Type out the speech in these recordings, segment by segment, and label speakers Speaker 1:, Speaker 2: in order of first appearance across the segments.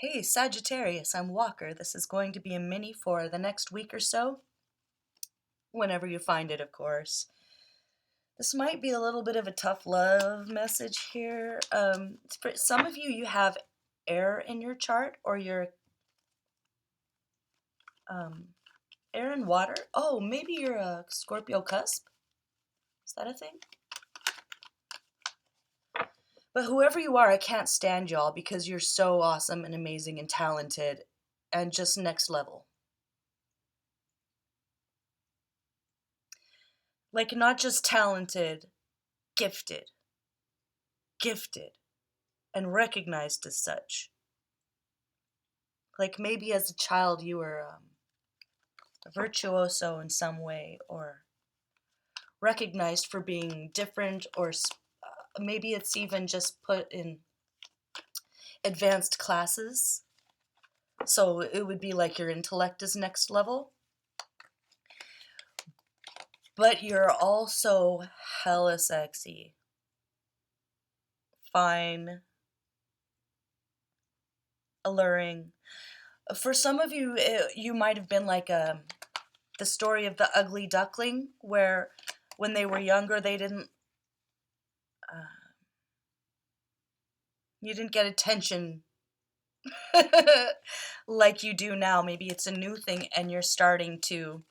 Speaker 1: Hey Sagittarius, I'm Walker. This is going to be a mini for the next week or so, whenever you find it, of course. This might be a little bit of a tough love message here. For some of you, you have air in your chart, or your um, air and water. Oh, maybe you're a Scorpio cusp. Is that a thing? But whoever you are, I can't stand y'all because you're so awesome and amazing and talented and just next level. Like, not just talented, gifted. Gifted and recognized as such. Like maybe as a child you were a virtuoso in some way, or recognized for being different, or maybe it's even just put in advanced classes. So it would be like your intellect is next level. But you're also hella sexy, fine, alluring. For some of you, you might have been like the story of the ugly duckling, where when they were younger, they didn't, you didn't get attention like you do now. Maybe it's a new thing and you're starting to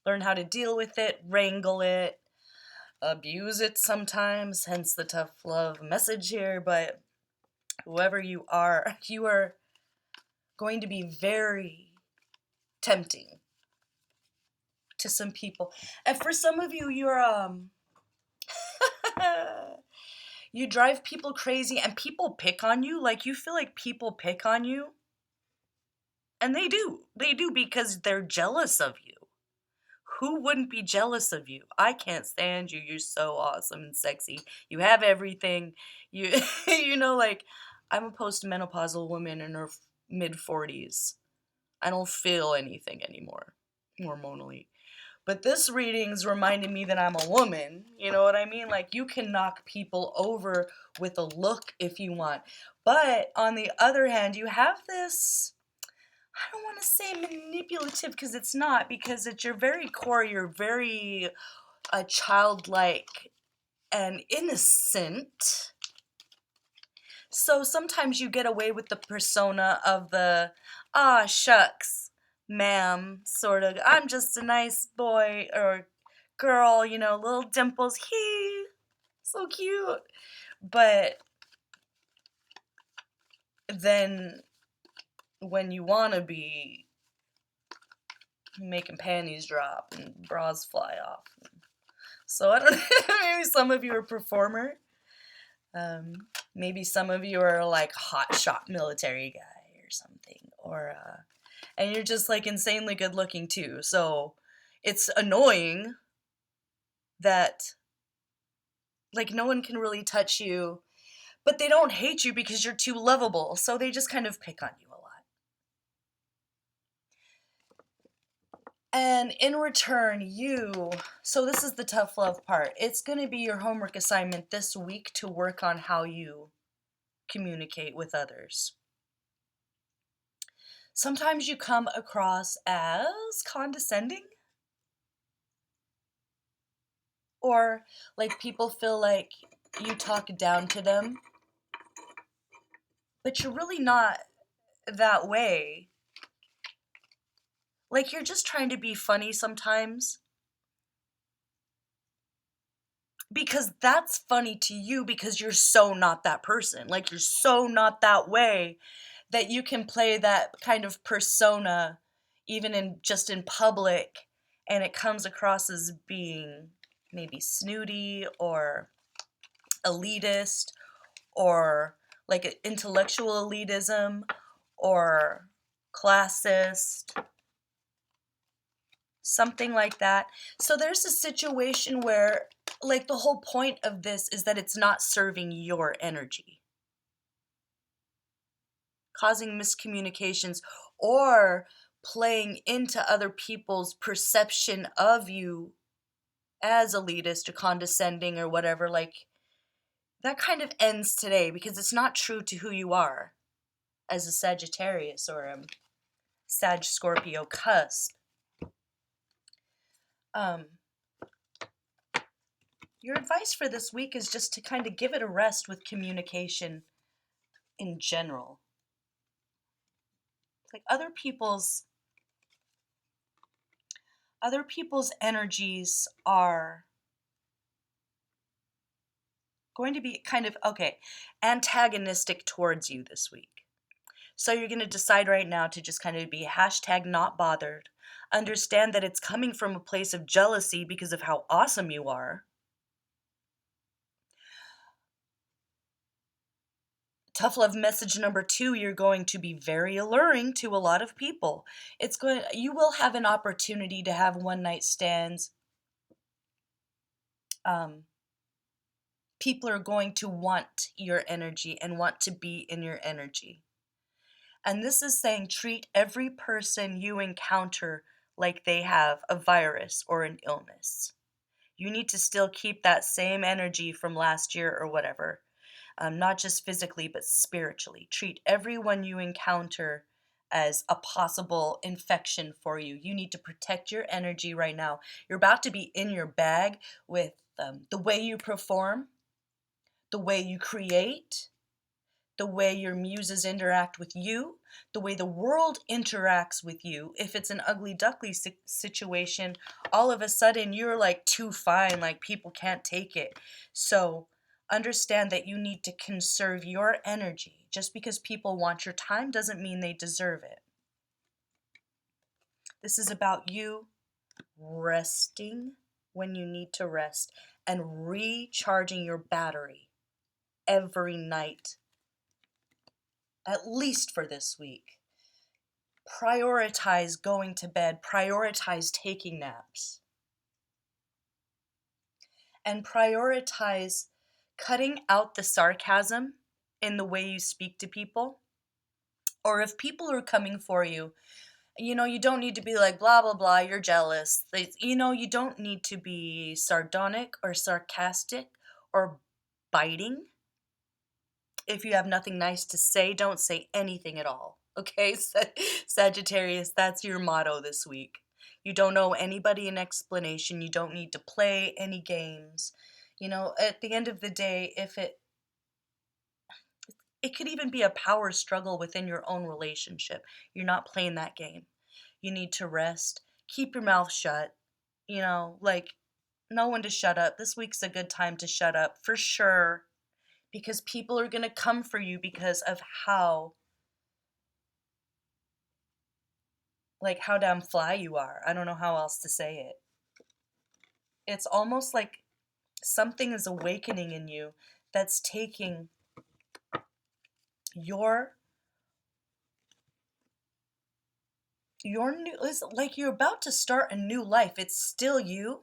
Speaker 1: learn how to deal with it, wrangle it, abuse it sometimes, hence the tough love message here. But whoever you are going to be very tempting to some people. And for some of you, you're you drive people crazy and people pick on you. Like, you feel like people pick on you. And they do. They do because they're jealous of you. Who wouldn't be jealous of you? I can't stand you. You're so awesome and sexy. You have everything. You like, I'm a postmenopausal woman in her mid 40s. I don't feel anything anymore hormonally. But this reading's reminding me that I'm a woman. You know what I mean? Like, you can knock people over with a look if you want. But on the other hand, you have this, I don't want to say manipulative, because it's not, because at your very core, you're very childlike and innocent. So sometimes you get away with the persona of the, ah, shucks, ma'am, sort of, I'm just a nice boy or girl, little dimples, he, so cute. But then when you want to be making panties drop and bras fly off. So I don't know, maybe some of you are a performer. Maybe some of you are like hot shot military guy or something, or and you're just like insanely good looking too. So it's annoying that like no one can really touch you, but they don't hate you because you're too lovable. So they just kind of pick on you a lot. And in return, so this is the tough love part. It's going to be your homework assignment this week to work on how you communicate with others. Sometimes you come across as condescending, or like people feel like you talk down to them, but you're really not that way. Like, you're just trying to be funny sometimes because that's funny to you, because you're so not that person. Like, you're so not that way that you can play that kind of persona even in public, and it comes across as being maybe snooty or elitist, or like intellectual elitism, or classist, something like that. So there's a situation where, like, the whole point of this is that it's not serving your energy, causing miscommunications, or playing into other people's perception of you as elitist or condescending or whatever. Like, that kind of ends today because it's not true to who you are. as a Sagittarius or a Sag Scorpio cusp. Your advice for this week is just to kind of give it a rest with communication in general. Like other people's energies are going to be kind of, antagonistic towards you this week. So you're going to decide right now to just kind of be #not bothered. Understand that it's coming from a place of jealousy because of how awesome you are. Tough love message number 2, you're going to be very alluring to a lot of people. You will have an opportunity to have one night stands. People are going to want your energy and want to be in your energy. And this is saying treat every person you encounter like they have a virus or an illness. You need to still keep that same energy from last year or whatever. Not just physically, but spiritually. Treat everyone you encounter as a possible infection for you. You need to protect your energy right now. You're about to be in your bag with the way you perform, the way you create, the way your muses interact with you, the way the world interacts with you. If it's an ugly duckly situation, all of a sudden you're like too fine, like people can't take it. So understand that you need to conserve your energy. Just because people want your time doesn't mean they deserve it. This is about you resting when you need to rest and recharging your battery every night, at least for this week. Prioritize going to bed, prioritize taking naps, and prioritize cutting out the sarcasm in the way you speak to people. Or if people are coming for you, you don't need to be like, blah, blah, blah, you're jealous. You don't need to be sardonic or sarcastic or biting. If you have nothing nice to say, don't say anything at all. Okay, Sagittarius, that's your motto this week. You don't owe anybody an explanation. You don't need to play any games. At the end of the day, if it could even be a power struggle within your own relationship. You're not playing that game. You need to rest. Keep your mouth shut. Like no one to shut up. This week's a good time to shut up for sure. Because people are going to come for you because of how damn fly you are. I don't know how else to say it. It's almost like something is awakening in you that's taking your new, it's like you're about to start a new life. It's still you,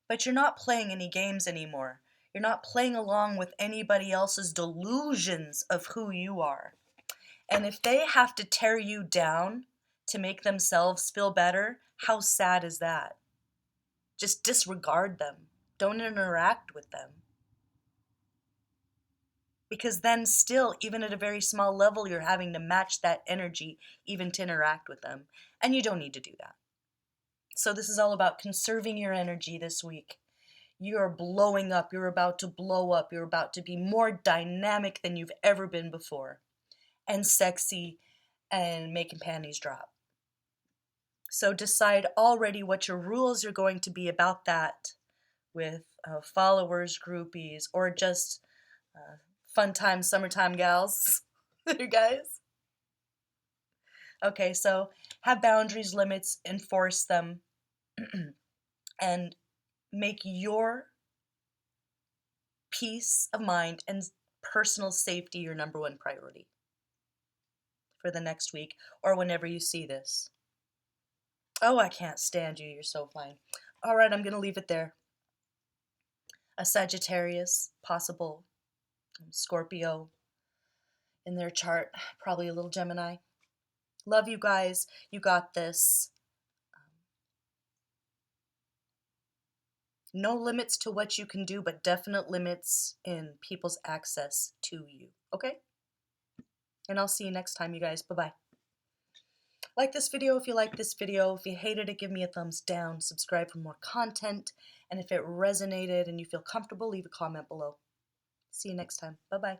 Speaker 1: but you're not playing any games anymore. You're not playing along with anybody else's delusions of who you are. And if they have to tear you down to make themselves feel better, how sad is that? Just disregard them. Don't interact with them. Because then still, even at a very small level, you're having to match that energy even to interact with them. And you don't need to do that. So this is all about conserving your energy this week. You're blowing up. You're about to blow up. You're about to be more dynamic than you've ever been before. And sexy and making panties drop. So decide already what your rules are going to be about that with followers, groupies, or just fun time, summertime gals, you guys. Okay, so have boundaries, limits, enforce them, and make your peace of mind and personal safety your number one priority for the next week or whenever you see this. Oh, I can't stand you. You're so fine. All right, I'm going to leave it there. A Sagittarius, possible Scorpio in their chart, probably a little Gemini. Love you guys. You got this. No limits to what you can do, but definite limits in people's access to you. Okay? And I'll see you next time, you guys. Bye-bye. Like this video if you like this video. If you hated it, give me a thumbs down. Subscribe for more content. And if it resonated and you feel comfortable, leave a comment below. See you next time. Bye-bye.